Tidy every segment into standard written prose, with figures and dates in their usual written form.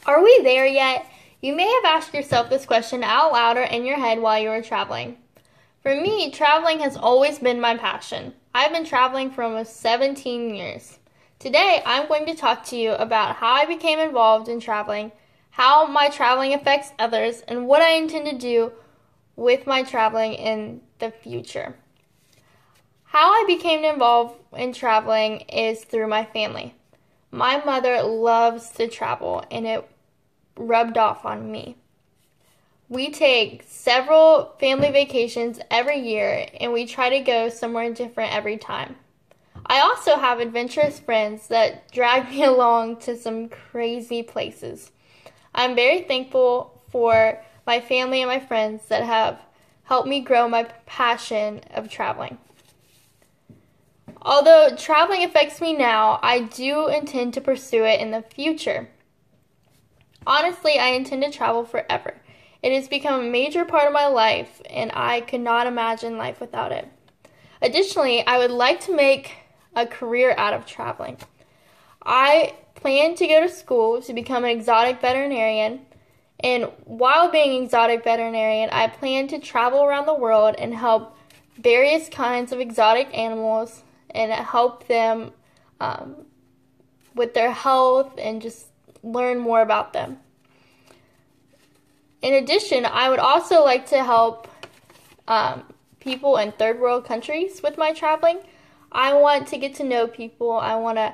Are we there yet? You may have asked yourself this question out loud or in your head while you were traveling. For me, traveling has always been my passion. I've been traveling for almost 17 years. Today, I'm going to talk to you about how I became involved in traveling, how my traveling affects others, and what I intend to do with my traveling in the future. How I became involved in traveling is through my family. My mother loves to travel, and it rubbed off on me. We take several family vacations every year, and we try to go somewhere different every time. I also have adventurous friends that drag me along to some crazy places. I'm very thankful for my family and my friends that have helped me grow my passion of traveling. Although traveling affects me now, I do intend to pursue it in the future. Honestly, I intend to travel forever. It has become a major part of my life, and I could not imagine life without it. Additionally, I would like to make a career out of traveling. I plan to go to school to become an exotic veterinarian, and while being an exotic veterinarian, I plan to travel around the world and help various kinds of exotic animals and help them with their health and just learn more about them. In addition, I would also like to help people in third world countries with my traveling. I want to get to know people. I want to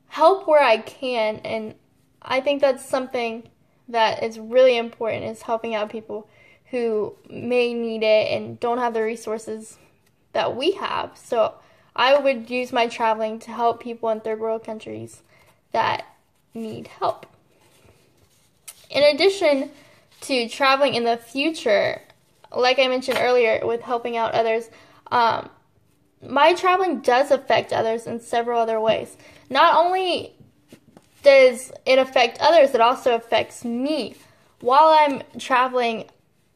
help where I can, and I think that's something that is really important, is helping out people who may need it and don't have the resources that we have. So I would use my traveling to help people in third world countries that need help. In addition to traveling in the future, like I mentioned earlier with helping out others, my traveling does affect others in several other ways. Not only does it affect others, it also affects me. While I'm traveling,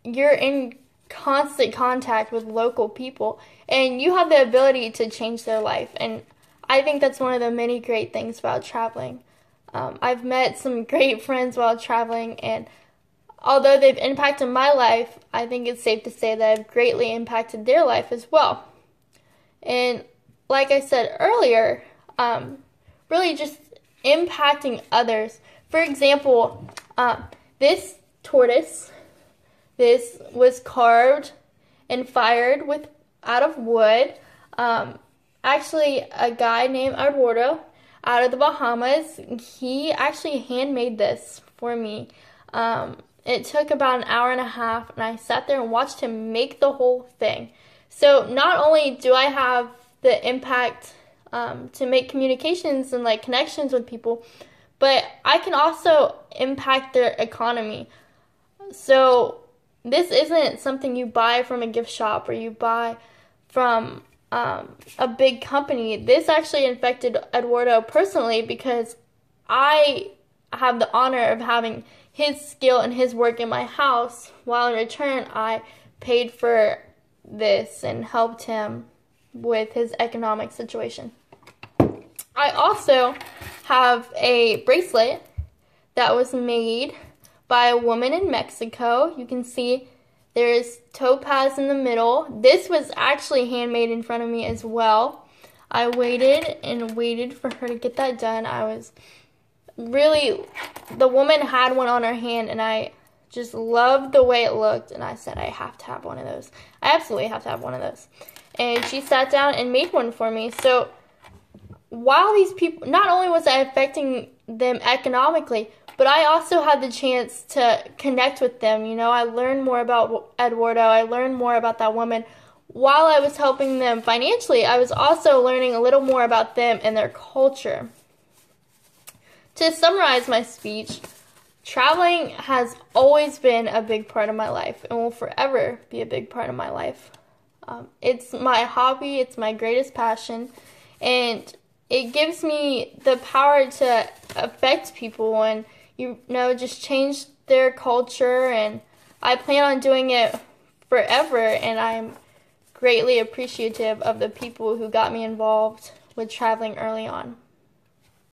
you're in constant contact with local people, and you have the ability to change their life. And I think that's one of the many great things about traveling. I've met some great friends while traveling, and although they've impacted my life, I think it's safe to say that I've greatly impacted their life as well. And like I said earlier, really just impacting others. For example, this tortoise, this was carved and fired out of wood. Actually, a guy named Eduardo out of the Bahamas, he actually handmade this for me. It took about an hour and a half, and I sat there and watched him make the whole thing. So not only do I have the impact to make communications and like connections with people, but I can also impact their economy. So this isn't something you buy from a gift shop or you buy from a big company. This actually affected Eduardo personally because I have the honor of having his skill and his work in my house, while in return I paid for this and helped him with his economic situation. I also have a bracelet that was made by a woman in Mexico. You can see there's topaz in the middle. This was actually handmade in front of me as well. I waited and waited for her to get that done. The woman had one on her hand, and I just loved the way it looked, and I said, I have to have one of those. I absolutely have to have one of those. And she sat down and made one for me. So while these people, not only was I affecting them economically, but I also had the chance to connect with them. You know, I learned more about Eduardo. I learned more about that woman. While I was helping them financially, I was also learning a little more about them and their culture. To summarize my speech, traveling has always been a big part of my life and will forever be a big part of my life. It's my hobby, it's my greatest passion, and it gives me the power to affect people and, just change their culture, and I plan on doing it forever, and I'm greatly appreciative of the people who got me involved with traveling early on.